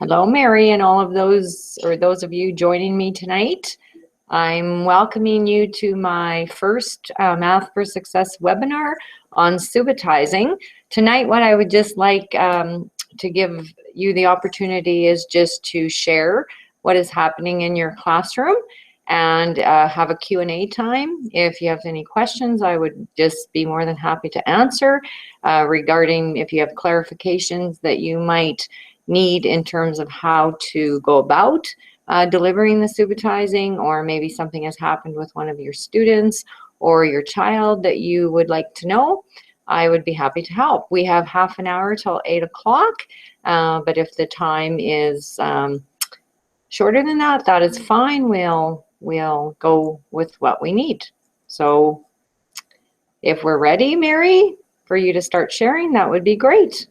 Hello, Mary, and all of those, or those of you joining me tonight. I'm welcoming you to my first Math for Success webinar on Subitizing. Tonight, what I would just like to give you the opportunity is just to share what is happening in your classroom and have a Q&A time. If you have any questions, I would just be more than happy to answer regarding if you have clarifications that you might need in terms of how to go about delivering the Subitizing, or maybe something has happened with one of your students or your child that you would like to know. I would be happy to help. We have half an hour till 8 o'clock, but if the time is shorter than that, that is fine. We'll go with what we need. So if we're ready, Mary, for you to start sharing, that would be great.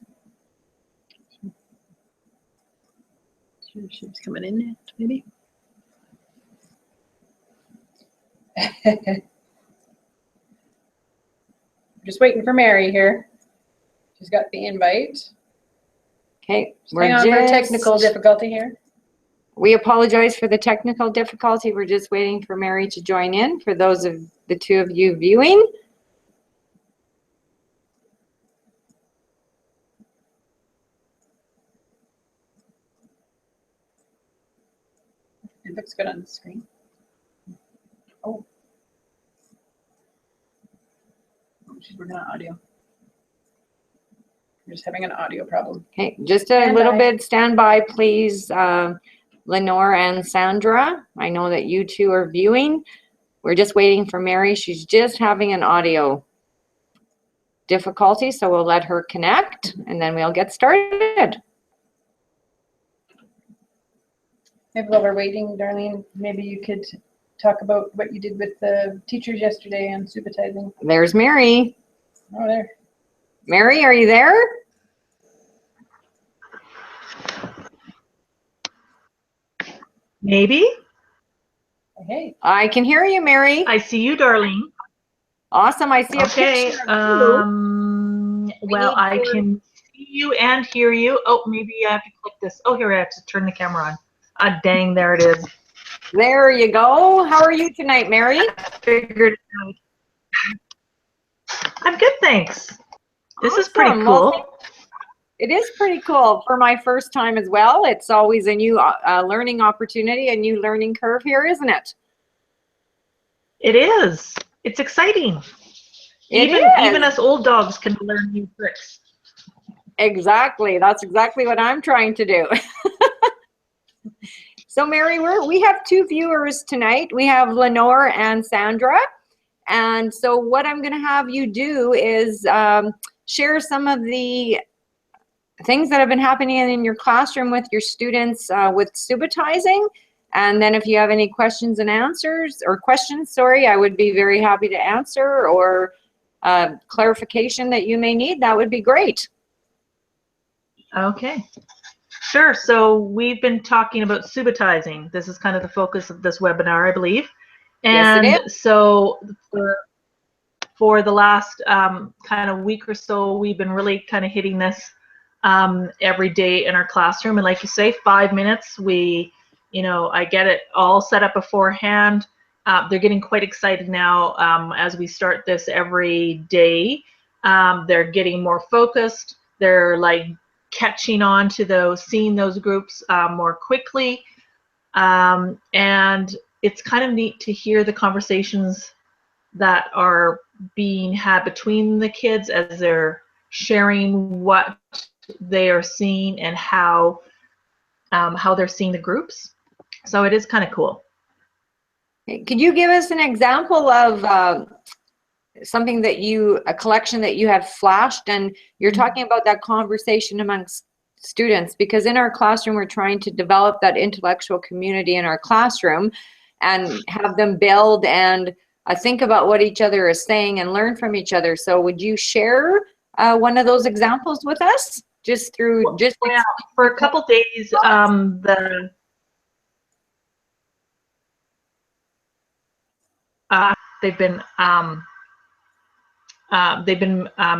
She's coming in next, maybe. Just waiting for Mary here. She's got the invite. Okay, Hang on for a technical difficulty here. We apologize for the technical difficulty. We're just waiting for Mary to join in. For those of the two of you viewing, It looks good on the screen. Oh, she's working on audio. We're just having an audio problem. okay, just a little bit. Stand by, please, Lenore and Sandra. I know that you two are viewing. We're just waiting for Mary. She's just having an audio difficulty, so we'll let her connect and then we'll get started. Maybe while we're waiting, Darlene, maybe you could talk about what you did with the teachers yesterday on Subitizing. There's Mary. Oh, there. Mary, are you there? Maybe. Hey. I can hear you, Mary. I see you, Darlene. Awesome. I see a picture of you. Well, I can see you and hear you. Oh, maybe I have to click this. Oh, here I have to turn the camera on. Ah, dang, there it is. There you go. How are you tonight, Mary? I figured it out. I'm good, thanks. This is pretty cool. Well, it is pretty cool for my first time as well. It's always a new learning opportunity, a new learning curve here, isn't it? It is. It's exciting. Even us old dogs can learn new tricks. Exactly. That's exactly what I'm trying to do. So Mary, we have two viewers tonight. We have Lenore and Sandra. And so what I'm going to have you do is share some of the things that have been happening in your classroom with your students with Subitizing. And then if you have any questions and answers, or questions, sorry, I would be very happy to answer, or clarification that you may need, that would be great. Okay. Sure. So we've been talking about Subitizing. This is kind of the focus of this webinar, I believe. And yes, it is. So for the last kind of week or so, we've been really kind of hitting this every day in our classroom. And like you say, 5 minutes, I get it all set up beforehand. They're getting quite excited now as we start this every day. They're getting more focused. They're like catching on to seeing those groups more quickly. And it's kind of neat to hear the conversations that are being had between the kids as they're sharing what they are seeing and how they're seeing the groups. So it is kind of cool. Could you give us an example of something that a collection that you have flashed, and you're talking about that conversation amongst students, because in our classroom we're trying to develop that intellectual community in our classroom and have them build and think about what each other is saying and learn from each other. So would you share one of those examples with us? Just through for a couple days, they've been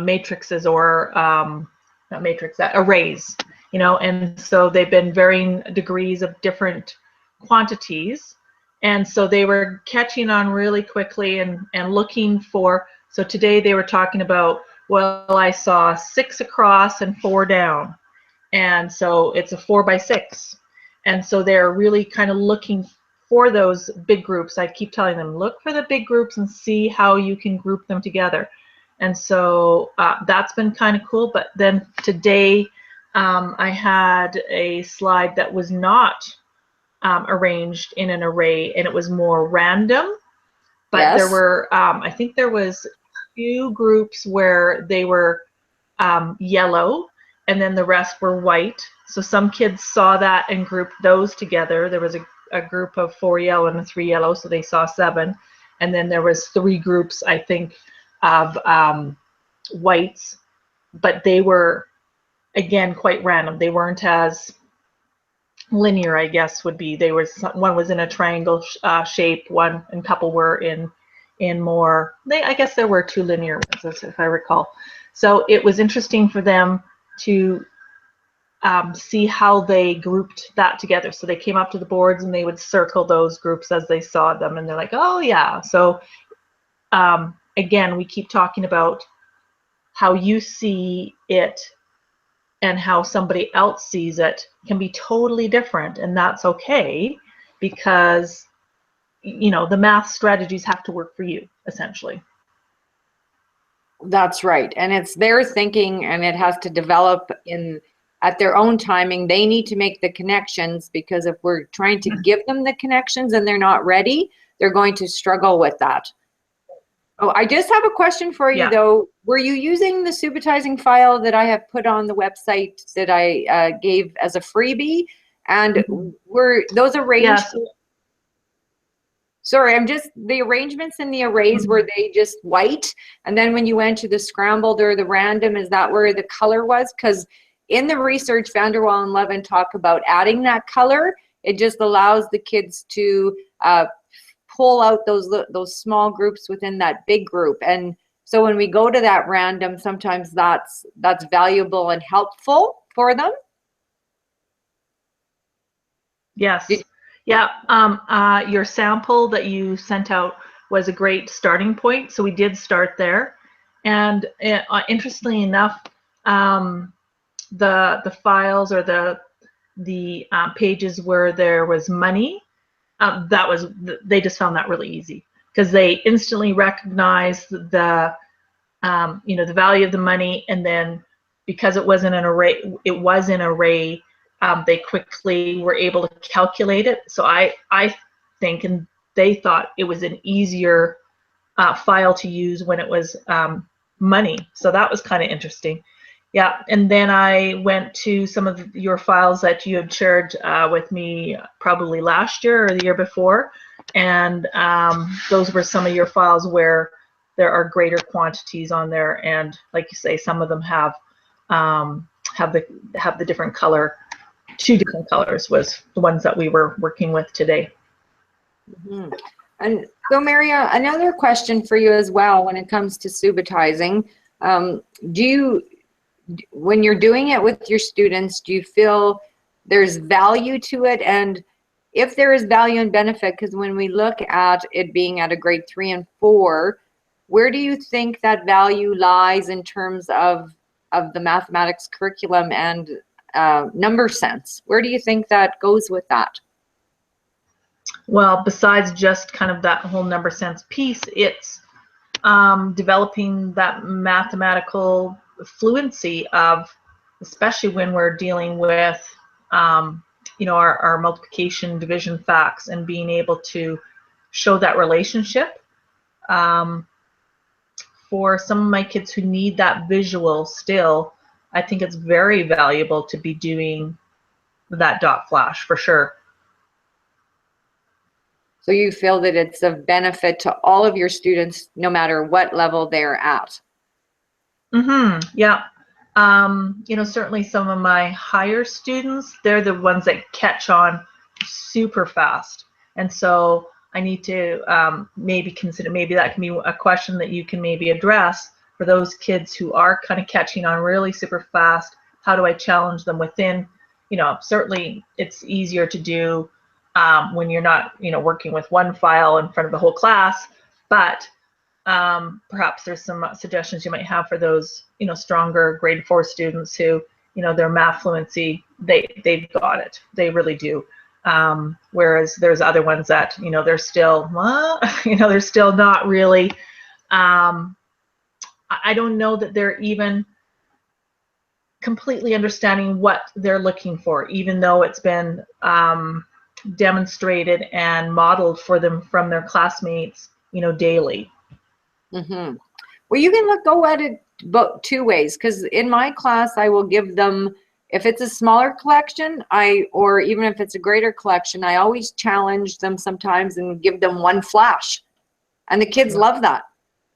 matrices, or not matrix, arrays. you know, and so they've been varying degrees of different quantities. And so they were catching on really quickly and looking for, so today they were talking about, well, I saw 6 across and 4 down. And so it's a 4 by 6. And so they're really kind of looking for those big groups. I keep telling them, look for the big groups and see how you can group them together. And so that's been kind of cool. But then today I had a slide that was not arranged in an array, and it was more random. But Yes. there were, I think there was 2 groups where they were yellow, and then the rest were white. So some kids saw that and grouped those together. There was a group of 4 yellow and 3 yellow, so they saw 7. And then there was 3 groups, I think, of whites, but they were, again, quite random. They weren't as linear, I guess would be. They were, one was in a triangle shape, one and couple were in more, I guess there were 2 linear ones, if I recall. So it was interesting for them to see how they grouped that together. So they came up to the boards and they would circle those groups as they saw them, and they're like, oh yeah. So again, we keep talking about how you see it and how somebody else sees it can be totally different, and that's okay, because you know the math strategies have to work for you, essentially. That's right. And it's their thinking, and it has to develop at their own timing. They need to make the connections, because if we're trying to give them the connections and they're not ready, they're going to struggle with that. Oh, I just have a question for you, though. Were you using the Subitizing file that I have put on the website that I gave as a freebie? And were those arranged? Yes. Sorry, the arrangements in the arrays, were they just white? And then when you went to the scrambled or the random, is that where the color was? Because in the research, Vanderwall and Levin talk about adding that color. It just allows the kids to pull out those small groups within that big group. And so when we go to that random, sometimes that's valuable and helpful for them. Yes. Yeah. Your sample that you sent out was a great starting point. So we did start there. And interestingly enough, the files or the pages where there was money, they just found that really easy, because they instantly recognized the the value of the money, and then because it was in an array, they quickly were able to calculate it. So I think, and they thought it was an easier file to use when it was money. So that was kind of interesting. Yeah, and then I went to some of your files that you had shared with me probably last year or the year before, and those were some of your files where there are greater quantities on there, and like you say, some of them have the different color. 2 different colors was the ones that we were working with today. Mm-hmm. And so, Mary, another question for you as well when it comes to Subitizing. When you're doing it with your students, do you feel there's value to it? And if there is value and benefit, because when we look at it being at a grade 3 and 4, where do you think that value lies in terms of the mathematics curriculum and number sense? Where do you think that goes with that? Well, besides just kind of that whole number sense piece, it's developing that mathematical fluency of, especially when we're dealing with our multiplication, division facts, and being able to show that relationship. For some of my kids who need that visual still, I think it's very valuable to be doing that dot flash for sure. So you feel that it's of benefit to all of your students, no matter what level they're at? Yeah. Certainly some of my higher students, they're the ones that catch on super fast. And so I need to maybe consider, maybe that can be a question that you can maybe address for those kids who are kind of catching on really super fast. how do I challenge them within, certainly it's easier to do when you're not, working with one file in front of the whole class, but perhaps there's some suggestions you might have for those, stronger grade 4 students who, their math fluency, they've got it. They really do. Whereas there's other ones that, they're still, they're still not really, I don't know that they're even completely understanding what they're looking for, even though it's been demonstrated and modeled for them from their classmates, daily. Mm-hmm. Well, you can go at it two ways, because in my class, I will give them, if it's a smaller collection, or even if it's a greater collection, I always challenge them sometimes and give them one flash. And the kids love that.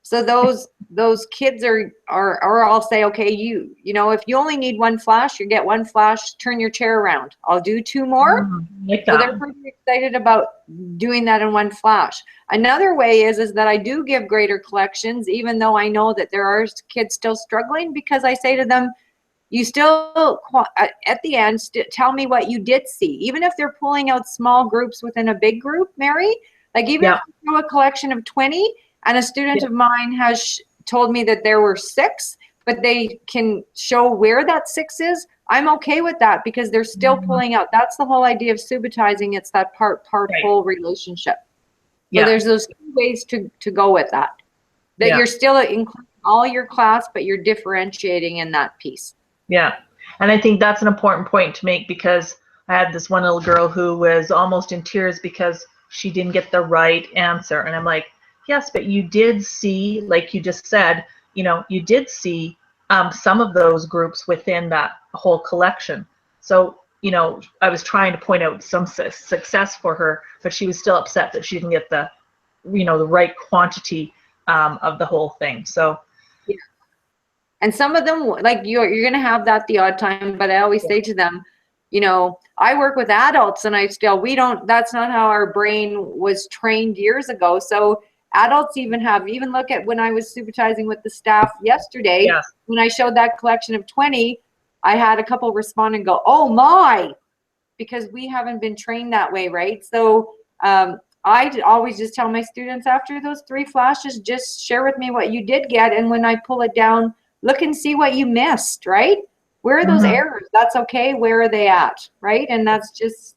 So those kids or I'll say, okay, you know, if you only need one flash, you get one flash, turn your chair around. I'll do two more. Like So that. they're pretty excited about doing that in one flash. Another way is that I do give greater collections, even though I know that there are kids still struggling, because I say to them, you still, at the end, tell me what you did see. Even if they're pulling out small groups within a big group, Mary, like even if you know a collection of 20 and a student of mine has told me that there were 6, but they can show where that 6 is, I'm okay with that, because they're still pulling out. That's the whole idea of subitizing. It's that part whole relationship. So there's those 2 ways to go with that. That you're still including all your class, but you're differentiating in that piece. Yeah, and I think that's an important point to make, because I had this one little girl who was almost in tears because she didn't get the right answer. And I'm like, yes, but you did see, like you just said, you did see some of those groups within that whole collection. So, I was trying to point out some success for her, but she was still upset that she didn't get the, the right quantity of the whole thing. So. And some of them, like you're going to have that the odd time, but I always say to them, I work with adults, and that's not how our brain was trained years ago. So adults even look at when I was subitizing with the staff yesterday, when I showed that collection of 20, I had a couple respond and go, oh my, because we haven't been trained that way, right? So I always just tell my students, after those 3 flashes, just share with me what you did get. And when I pull it down, look and see what you missed, right? Where are those errors? That's okay. Where are they at, right? And that's just,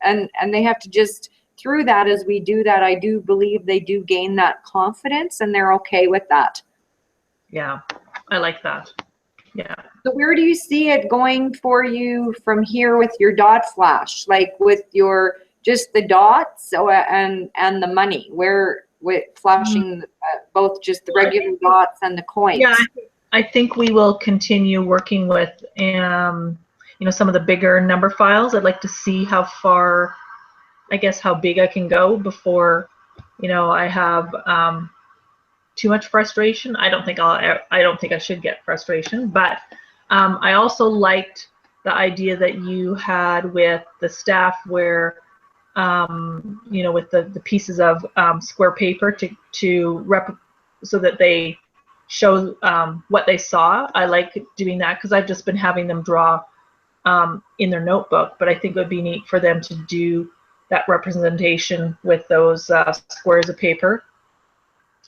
and they have to just, through that, as we do that, I do believe they do gain that confidence, and they're okay with that. Yeah, I like that. Yeah. So where do you see it going for you from here with your dot flash, like with your, just the dots and the money, where with flashing both just the regular dots and the coins? Yeah, I think we will continue working with, some of the bigger number files. I'd like to see how far, I guess, how big I can go before, I have too much frustration. I don't think I should get frustration, but I also liked the idea that you had with the staff, where, with the pieces of square paper so that they show what they saw. I like doing that, because I've just been having them draw in their notebook, but I think it would be neat for them to do that representation with those squares of paper.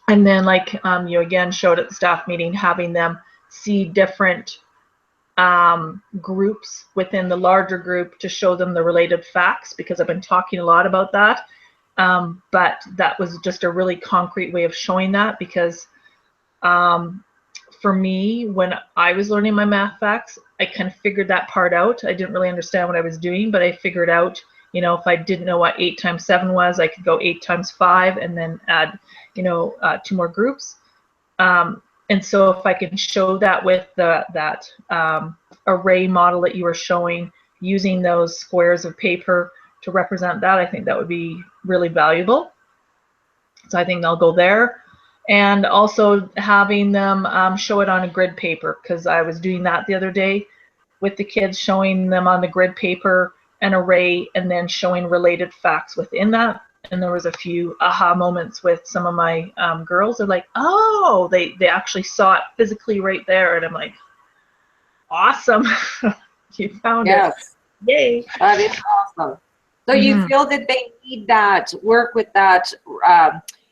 And then, like you again showed at the staff meeting, having them see different groups within the larger group to show them the related facts, because I've been talking a lot about that. But that was just a really concrete way of showing that, because for me, when I was learning my math facts, I kind of figured that part out. I didn't really understand what I was doing, but I figured out, if I didn't know what 8 times 7 was, I could go 8 times 5 and then add, 2 more groups. And so if I can show that with that array model that you were showing, using those squares of paper to represent that, I think that would be really valuable. So I think they'll go there. And also having them show it on a grid paper, because I was doing that the other day with the kids, showing them on the grid paper an array and then showing related facts within that. And there was a few aha moments with some of my girls. They're like, oh, they actually saw it physically right there. And I'm like, awesome. You found it. Yes, Yay. that is awesome. So you feel that they need that work with that,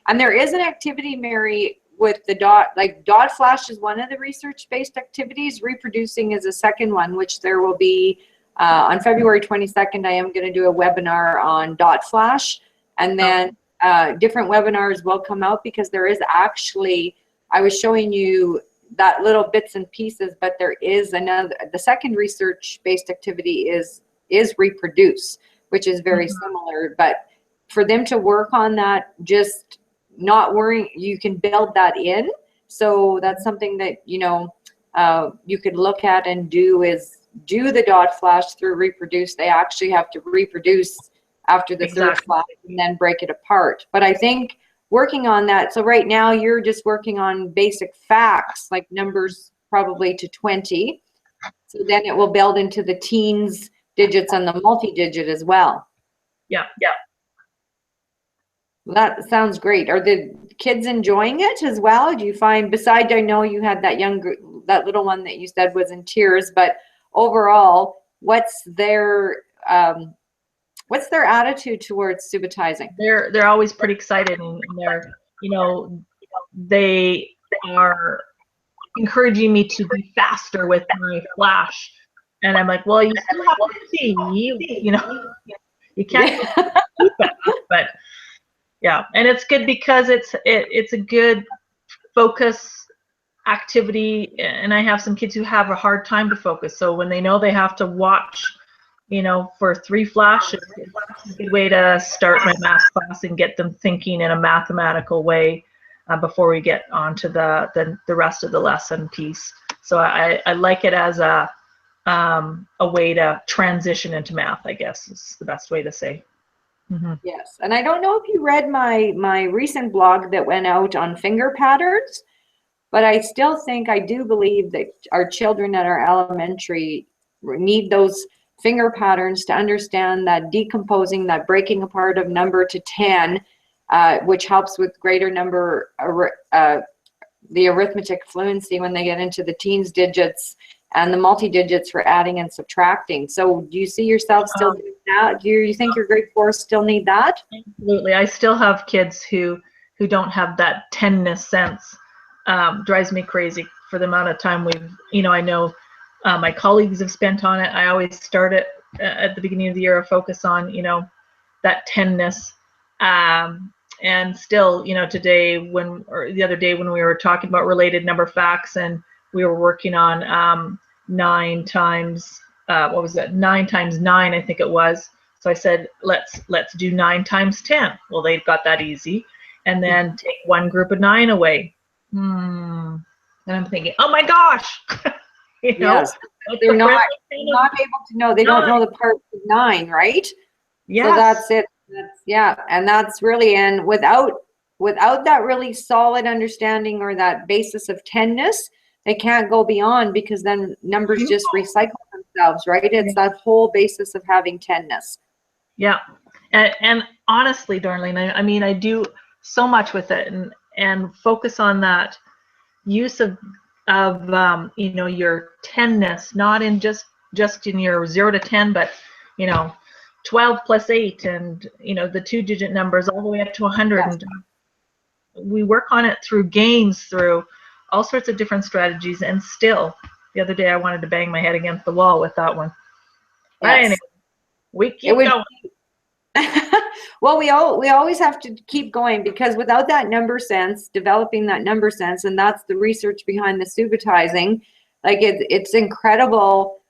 and there is an activity, Mary, with the dot flash is one of the research-based activities. Reproducing is a second one, which there will be on February 22nd. I am going to do a webinar on dot flash, and then different webinars will come out, because there is actually, I was showing you that little bits and pieces, but there is another, the second research-based activity is reproduce, which is very similar. But for them to work on that, just not worrying, you can build that in. So that's something that, you could look at and do the dot flash through reproduce. They actually have to reproduce after the third flash and then break it apart. But I think working on that, so right now you're just working on basic facts, like numbers probably to 20. So then it will build into the teens digits and the multi-digit as well. Yeah. That sounds great. Are the kids enjoying it as well? Do you find, besides, I know you had that that little one that you said was in tears, but overall, what's their attitude towards Subitizing? They're always pretty excited, and they're, they are encouraging me to be faster with my flash. And I'm like, well, you still have to see, you can't keep fast, but yeah. And it's good because it's a good focus activity, and I have some kids who have a hard time to focus. So when they know they have to watch, for 3 flashes, it's a good way to start my math class and get them thinking in a mathematical way before we get on to the rest of the lesson piece. So I like it as a way to transition into math, I guess is the best way to say. Yes, and I don't know if you read my recent blog that went out on finger patterns, but I do believe that our children at our elementary need those finger patterns to understand that decomposing, that breaking apart of number to 10, which helps with greater number, the arithmetic fluency when they get into the teens digits, and the multi-digits for adding and subtracting. So do you see yourself still doing that? Do you think your grade 4 still need that? Absolutely. I still have kids who don't have that 10ness sense. Drives me crazy for the amount of time I know my colleagues have spent on it. I always start it at the beginning of the year, a focus on, that 10ness. And still, today or the other day when we were talking about related number facts, and we were working on 9 times 9 times 9, I think it was. So I said, let's do 9 times 10. Well, they've got that easy. And then take one group of 9 away. And I'm thinking, oh my gosh. Yes. They're not able to know. They don't know the parts of 9, right? Yes. So that's it. And that's really, and without that really solid understanding or that basis of 10ness, they can't go beyond, because then numbers just recycle themselves, right? It's that whole basis of having 10ness. Yeah. And honestly, Darlene, I mean, I do so much with it, and focus on that use of your 10ness, not in just in your 0 to 10, but 12 plus 8, and the 2-digit numbers all the way up to 100. Yes. And we work on it through games, through all sorts of different strategies, and still, the other day I wanted to bang my head against the wall with that one. Yes. But anyway, we keep going. Well, we always have to keep going, because without that number sense, developing that number sense, and that's the research behind the Subitizing, like it's incredible.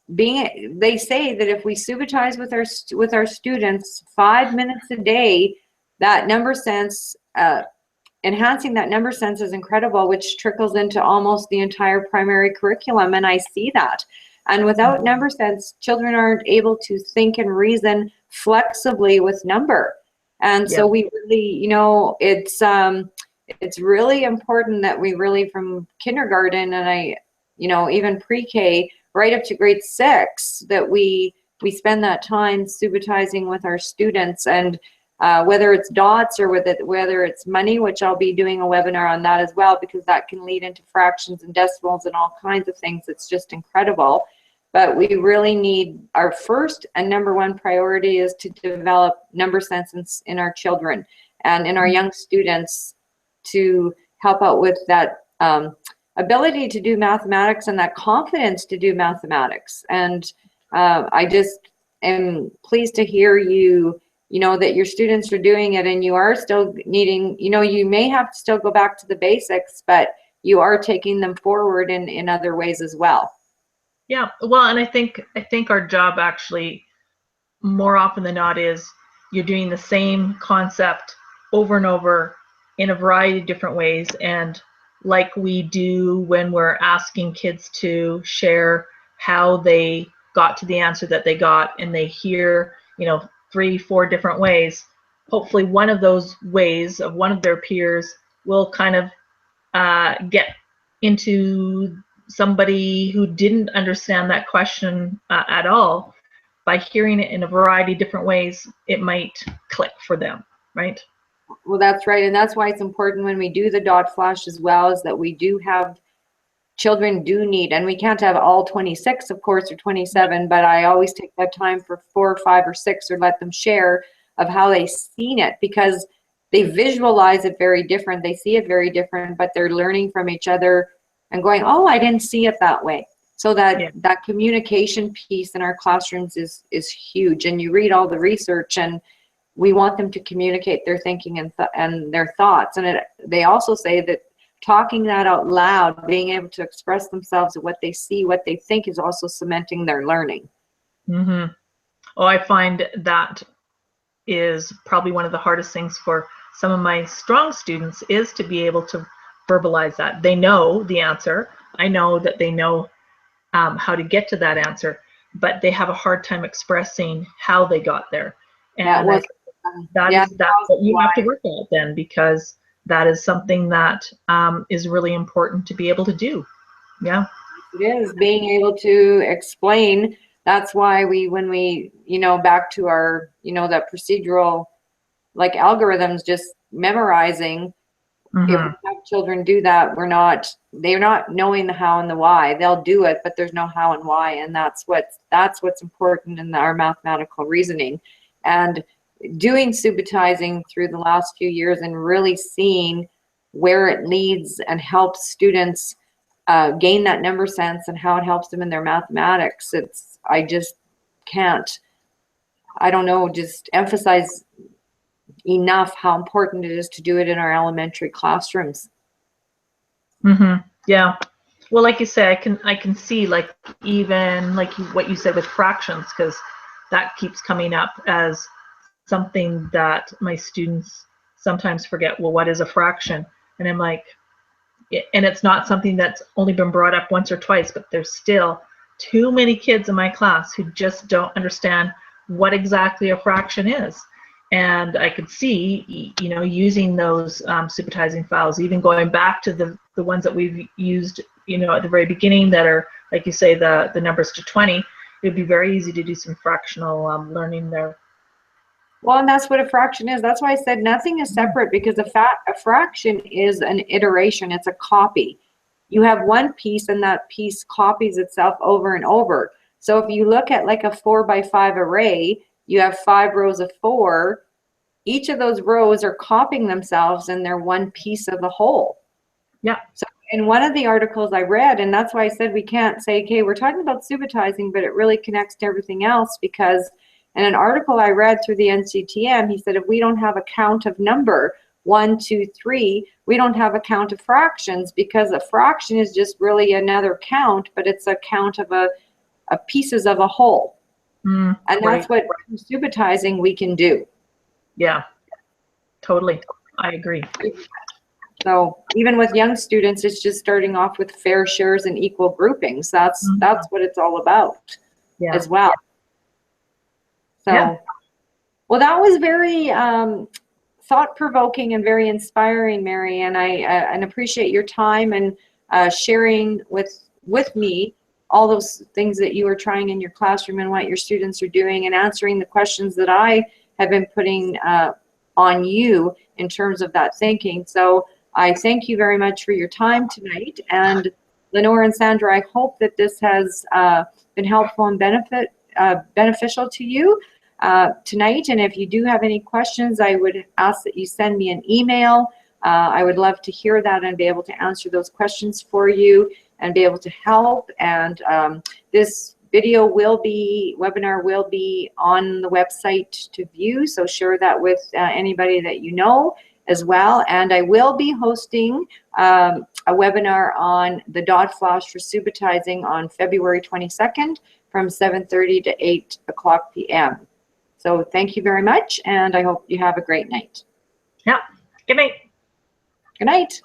They say that if we Subitize with our students 5 minutes a day, that number sense, enhancing that number sense is incredible, which trickles into almost the entire primary curriculum, and I see that. And without number sense, children aren't able to think and reason flexibly with number. And so we really, it's really important that we really, from kindergarten and even pre-K right up to grade 6, that we spend that time Subitizing with our students. And whether it's dots or whether it's money, which I'll be doing a webinar on that as well, because that can lead into fractions and decimals and all kinds of things. It's just incredible. But we really need, our first and number one priority is to develop number sense in our children and in our young students, to help out with that ability to do mathematics and that confidence to do mathematics. And I just am pleased to hear you know, that your students are doing it, and you are still needing, you know, you may have to still go back to the basics, but you are taking them forward in other ways as well. Yeah, well, and I think our job actually, more often than not, is you're doing the same concept over and over in a variety of different ways. And like we do when we're asking kids to share how they got to the answer that they got, and they hear, you know, 3-4 different ways, hopefully one of those ways of one of their peers will kind of get into somebody who didn't understand that question at all. By hearing it in a variety of different ways, it might click for them, right? Well, that's right. And that's why it's important when we do the dot flash as well, is that we do have, children do need, and we can't have all 26, of course, or 27, but I always take that time for 4 or 5 or 6, or let them share of how they've seen it, because they visualize it very different. They see it very different, but they're learning from each other and going, oh, I didn't see it that way. So that that communication piece in our classrooms is huge. And you read all the research, and we want them to communicate their thinking and their thoughts. And they also say that talking that out loud, being able to express themselves and what they see, what they think, is also cementing their learning. Mm-hmm. Oh, I find that is probably one of the hardest things for some of my strong students, is to be able to verbalize that. They know the answer. I know that they know how to get to that answer, but they have a hard time expressing how they got there. And that's what you have to work at then, because that is something that is really important to be able to do. Yeah. It is, being able to explain. That's why when we, you know, back to our, you know, that procedural, like algorithms, just memorizing. Mm-hmm. If we have children do that, they're not knowing the how and the why. They'll do it, but there's no how and why. And that's what's important in our mathematical reasoning. And doing subitizing through the last few years and really seeing where it leads and helps students gain that number sense and how it helps them in their mathematics. I just can't, I don't know, just emphasize enough how important it is to do it in our elementary classrooms. Mm-hmm. Yeah. Well, like you say, I can see, like, even like what you said with fractions, because that keeps coming up as something that my students sometimes forget. Well, what is a fraction? And I'm like, and it's not something that's only been brought up once or twice, but there's still too many kids in my class who just don't understand what exactly a fraction is. And I could see, you know, using those subitizing files, even going back to the ones that we've used, you know, at the very beginning, that are, like you say, the numbers to 20, it would be very easy to do some fractional learning there. Well, and that's what a fraction is. That's why I said nothing is separate, because a fraction is an iteration. It's a copy. You have one piece, and that piece copies itself over and over. So if you look at like a 4 by 5 array, you have 5 rows of 4. Each of those rows are copying themselves, and they're one piece of the whole. Yeah. So in one of the articles I read, and that's why I said we can't say, okay, we're talking about subitizing, but it really connects to everything else, because in an article I read through the NCTM, he said if we don't have a count of number 1, 2, 3, we don't have a count of fractions, because a fraction is just really another count, but it's a count of a pieces of a whole. And that's what subitizing we can do. Yeah, totally. I agree. So even with young students, it's just starting off with fair shares and equal groupings. That's what it's all about as well. So, well, that was very thought-provoking and very inspiring, Mary, and I and appreciate your time and sharing with me all those things that you are trying in your classroom and what your students are doing, and answering the questions that I have been putting on you in terms of that thinking. So I thank you very much for your time tonight. And Lenore and Sandra, I hope that this has been helpful and beneficial to you tonight. And if you do have any questions, I would ask that you send me an email. I would love to hear that and be able to answer those questions for you and be able to help. And this webinar will be on the website to view, so share that with anybody that you know as well. And I will be hosting a webinar on the dot flash for Subitizing on February 22nd from 7:30 to 8 o'clock p.m. So thank you very much, and I hope you have a great night. Yeah. Good night. Good night.